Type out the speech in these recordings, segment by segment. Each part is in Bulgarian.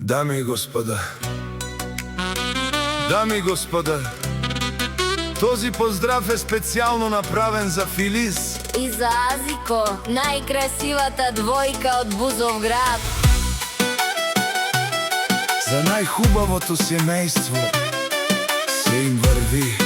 Дами и господа, този поздрав е специјално направен за Филис и за Азико, најкрасивата двојка од Бузовград. За најхубавото семејство се им врви.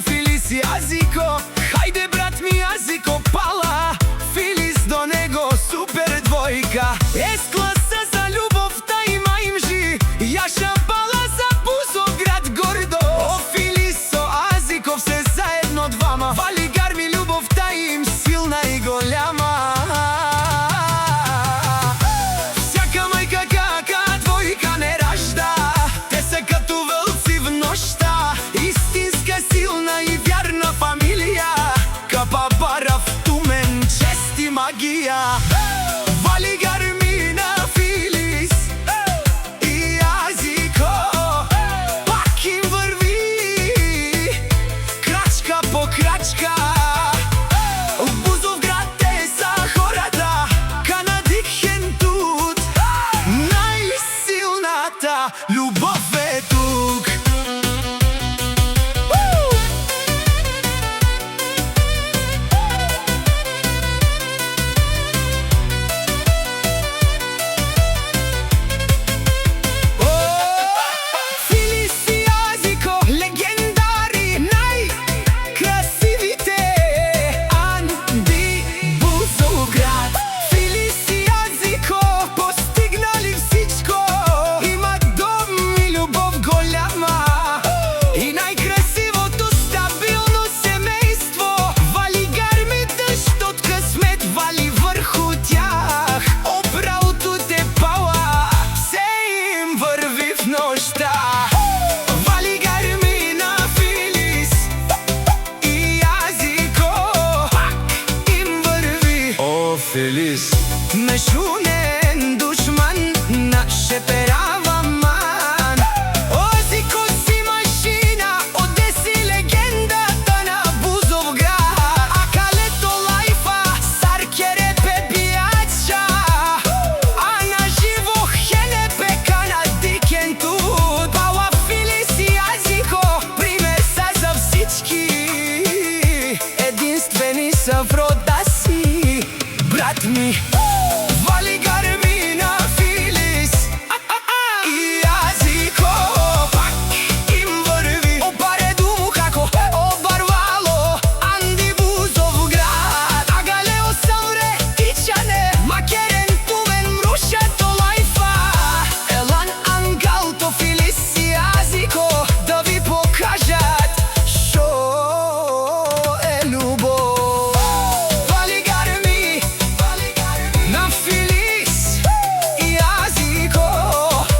Филис и Азико, хајде брат ми Азико пала, Филис до него супер двојка. С-класа за љубовта има имжи, Јаша пала за Бузовград гордо. О, Филис со Азико се заедно двама, вали гарми љубовта им силна и голяма. Всяка мајка кака двојка не ражда, те се като вълци в нощта. Истинска силна и вярна фамилија, капа барав тумен, чест и магија. Вали гарми на Филис и Азико, пак им врви, крачка по крачка. У Бузовград те са хората, канадикен тут, најсилната љубов е тук. Вали гарми на Филис и Азико, пак им врви. О, Филис, мешунен душман, наше перава ман. Азико си машина, одеси легендата на Бузовград. А калето лајфа, саркере пе пијача, а на живо хенепе канадикен тут. Пала Филис и Азико, пример са за всички, единствени са в рода си, брат ми. Вали гарми на Филис и Азико, пак им врви. Опареду му како обарвало, Анди Бузовград. Агалео савре тичане, макерен тумен мрушето лајфа. Елан ангалто Филис и Азико, да ви покажат шо е љубов. Вали гарми на Филис и Азико,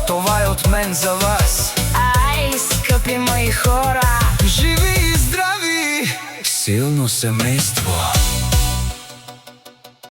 това е от мен за вас. Ай, скъпи мои хора, Живи и здрави, силно семејство.